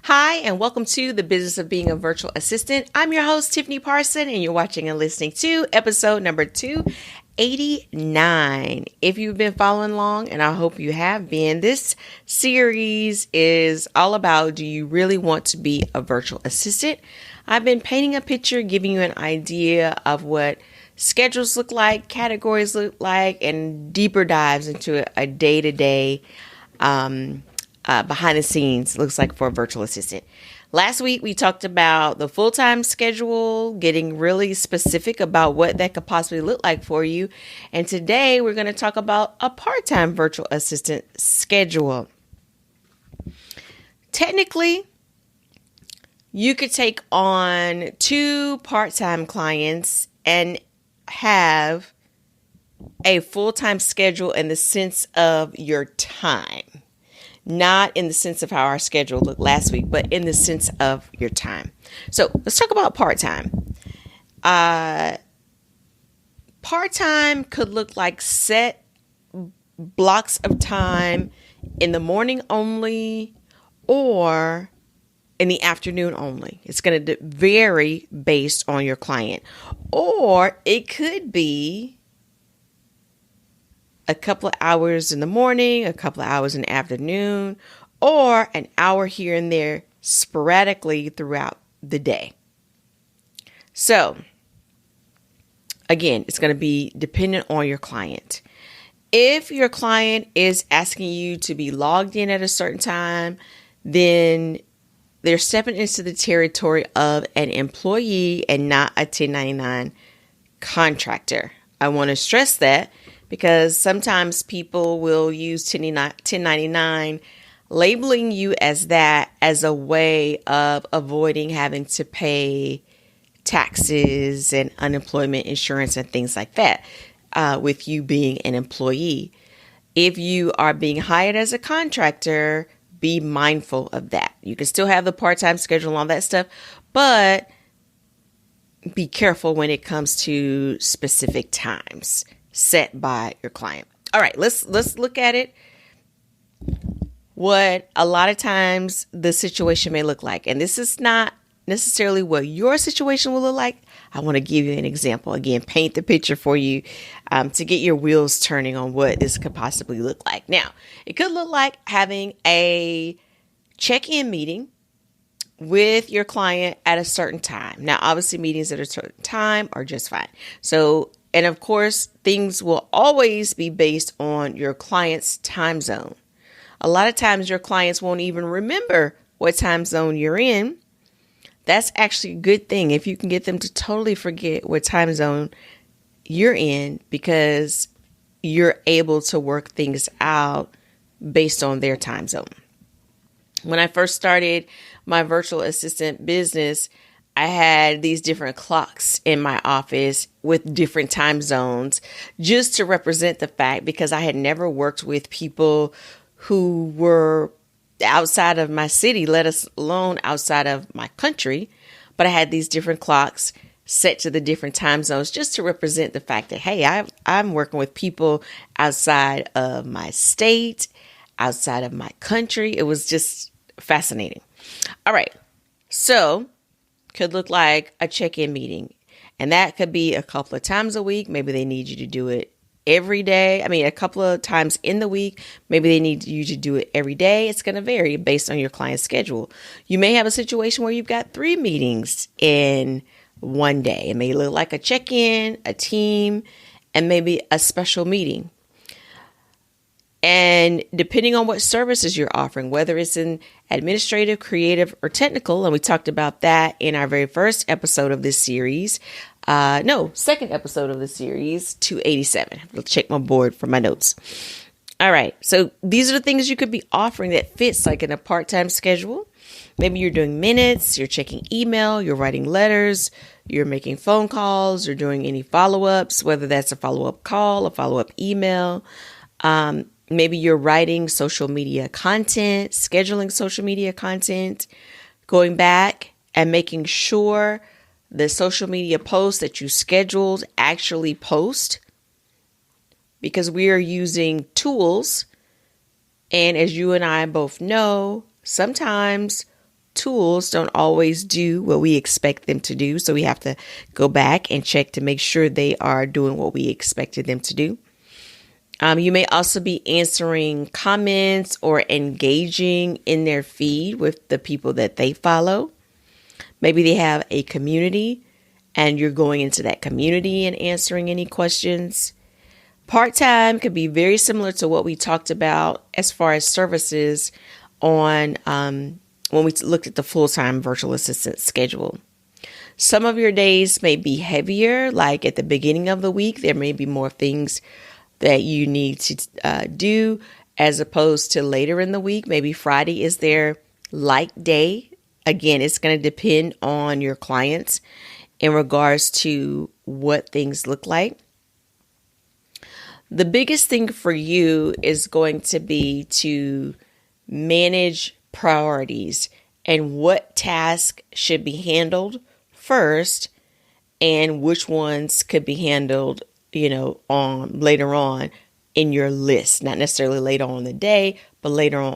Hi, and welcome to the Business of Being a Virtual Assistant. I'm your host, Tiffany Parson, and you're watching and listening to episode number 289. If you've been following along, and I hope you have been, this series is all about, do you really want to be a virtual assistant? I've been painting a picture, giving you an idea of what schedules look like, categories look like, and deeper dives into a day-to-day behind the scenes looks like for a virtual assistant. Last week, we talked about the full-time schedule, getting really specific about what that could possibly look like for you. And today, we're going to talk about a part-time virtual assistant schedule. Technically, you could take on 2 part-time clients and have a full-time schedule in the sense of your time. Not in the sense of how our schedule looked last week, but in the sense of your time. So let's talk about part-time. Part-time could look like set blocks of time in the morning only or in the afternoon only. It's going to vary based on your client. Or it could be a couple of hours in the morning, a couple of hours in the afternoon, or an hour here and there sporadically throughout the day. So, again, it's going to be dependent on your client. If your client is asking you to be logged in at a certain time, then they're stepping into the territory of an employee and not a 1099 contractor. I want to stress that, because sometimes people will use 1099, labeling you as that as a way of avoiding having to pay taxes and unemployment insurance and things like that with you being an employee. If you are being hired as a contractor, be mindful of that. You can still have the part-time schedule and all that stuff, but be careful when it comes to specific times set by your client. All right, let's look at it. What a lot of times the situation may look like. And this is not necessarily what your situation will look like. I want to give you an example. Again, paint the picture for you to get your wheels turning on what this could possibly look like. Now, it could look like having a check-in meeting with your client at a certain time. Now, obviously, meetings at a certain time are just fine. And of course, things will always be based on your client's time zone. A lot of times your clients won't even remember what time zone you're in. That's actually a good thing if you can get them to totally forget what time zone you're in, because you're able to work things out based on their time zone. When I first started my virtual assistant business, I had these different clocks in my office with different time zones just to represent the fact, because I had never worked with people who were outside of my city, let alone outside of my country. But I had these different clocks set to the different time zones just to represent the fact that, hey, I'm working with people outside of my state, outside of my country. It was just fascinating. All right. So could look like a check-in meeting. And that could be a couple of times a week. Maybe they need you to do it every day. A couple of times in the week. Maybe they need you to do it every day. It's going to vary based on your client's schedule. You may have a situation where you've got 3 meetings in one day. It may look like a check-in, a team, and maybe a special meeting. And depending on what services you're offering, whether it's in administrative, creative, or technical, and we talked about that in our very first episode of this series, second episode of the series, 287. I'll check my board for my notes. All right. So these are the things you could be offering that fits like in a part-time schedule. Maybe you're doing minutes, you're checking email, you're writing letters, you're making phone calls, you're doing any follow-ups, whether that's a follow-up call, a follow-up email. Maybe you're writing social media content, scheduling social media content, going back and making sure the social media posts that you scheduled actually post, because we are using tools. And as you and I both know, sometimes tools don't always do what we expect them to do. So we have to go back and check to make sure they are doing what we expected them to do. You may also be answering comments or engaging in their feed with the people that they follow. Maybe they have a community and you're going into that community and answering any questions. Part-time could be very similar to what we talked about as far as services on when we looked at the full-time virtual assistant schedule. Some of your days may be heavier, like at the beginning of the week, there may be more things that you need to do as opposed to later in the week. Maybe Friday is their light day. Again, it's going to depend on your clients in regards to what things look like. The biggest thing for you is going to be to manage priorities and what task should be handled first and which ones could be handled on later on in your list, not necessarily later on in the day, but later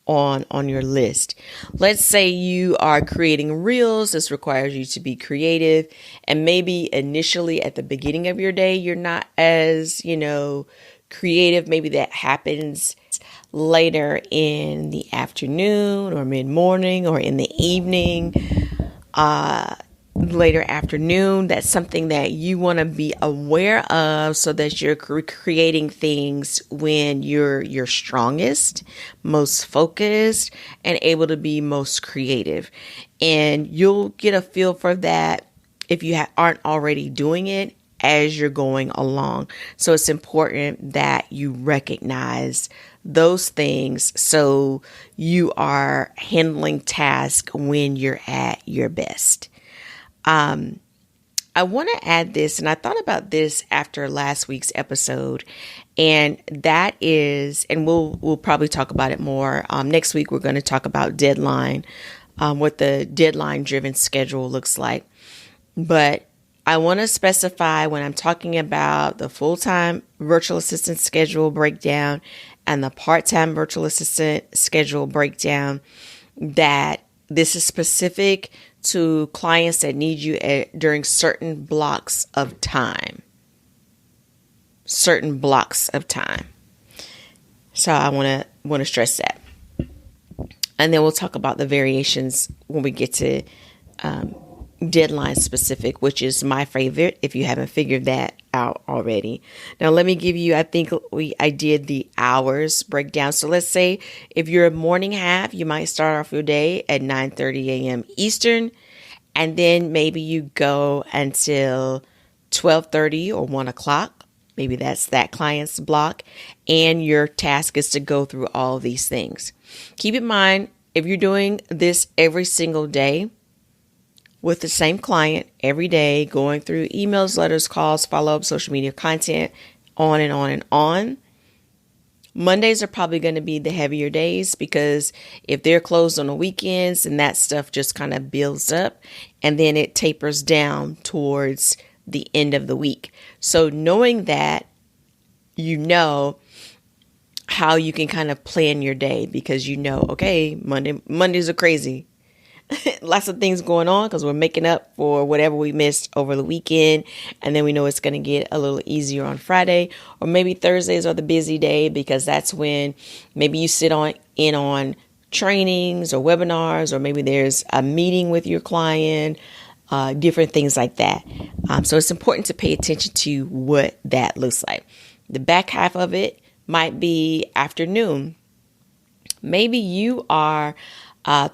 on your list. Let's say you are creating reels. This requires you to be creative, and maybe initially at the beginning of your day, you're not as, creative. Maybe that happens later in the afternoon or mid-morning or in the evening. Later afternoon, that's something that you want to be aware of so that you're creating things when you're your strongest, most focused, and able to be most creative. And you'll get a feel for that if you aren't already doing it as you're going along. So it's important that you recognize those things so you are handling tasks when you're at your best. I want to add this, and I thought about this after last week's episode, and that is, and we'll probably talk about it more. Next week, we're going to talk about deadline, what the deadline-driven schedule looks like. But I want to specify when I'm talking about the full-time virtual assistant schedule breakdown and the part-time virtual assistant schedule breakdown that this is specific to clients that need you during certain blocks of time. Certain blocks of time. So I want to stress that. And then we'll talk about the variations when we get to deadline specific, which is my favorite if you haven't figured that out already. Now let me give you, I think I did the hours breakdown. So let's say if you're a morning half, you might start off your day at 9:30 a.m. Eastern, and then maybe you go until 12:30 or 1 o'clock. Maybe that's that client's block, and your task is to go through all of these things. Keep in mind, if you're doing this every single day, with the same client every day, going through emails, letters, calls, follow-up, social media content, on and on and on. Mondays are probably going to be the heavier days because if they're closed on the weekends, and that stuff just kind of builds up and then it tapers down towards the end of the week. So knowing that, you know how you can kind of plan your day because okay, Mondays are crazy. Lots of things going on because we're making up for whatever we missed over the weekend. And then we know it's going to get a little easier on Friday, or maybe Thursdays are the busy day because that's when maybe you sit in on trainings or webinars, or maybe there's a meeting with your client, different things like that. So it's important to pay attention to what that looks like. The back half of it might be afternoon. Maybe you are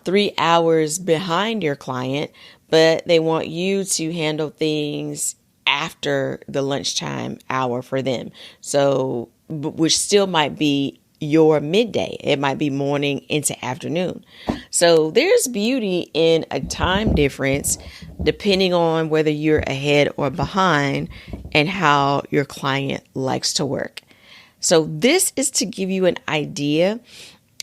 3 hours behind your client, but they want you to handle things after the lunchtime hour for them. So, which still might be your midday. It might be morning into afternoon. So there's beauty in a time difference depending on whether you're ahead or behind and how your client likes to work. So this is to give you an idea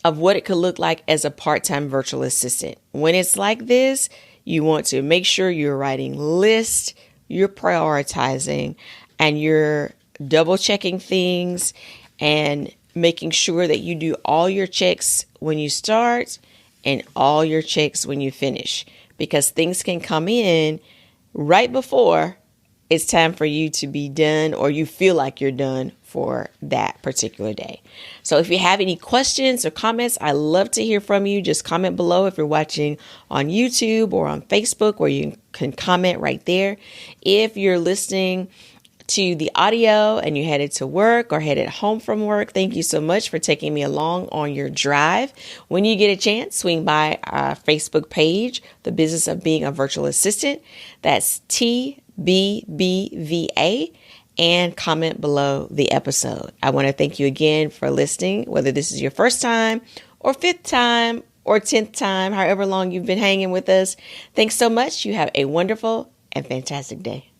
of what it could look like as a part-time virtual assistant. When it's like this, you want to make sure you're writing lists, you're prioritizing, and you're double checking things and making sure that you do all your checks when you start and all your checks when you finish, because things can come in right before it's time for you to be done, or you feel like you're done for that particular day. So if you have any questions or comments, I love to hear from you. Just comment below if you're watching on YouTube or on Facebook, where you can comment right there. If you're listening to the audio and you headed to work or headed home from work, thank you so much for taking me along on your drive. When you get a chance, swing by our Facebook page, The Business of Being a Virtual Assistant. That's TBBVA, and comment below the episode. I want to thank you again for listening, whether this is your first time or fifth time or 10th time, however long you've been hanging with us. Thanks so much. You have a wonderful and fantastic day.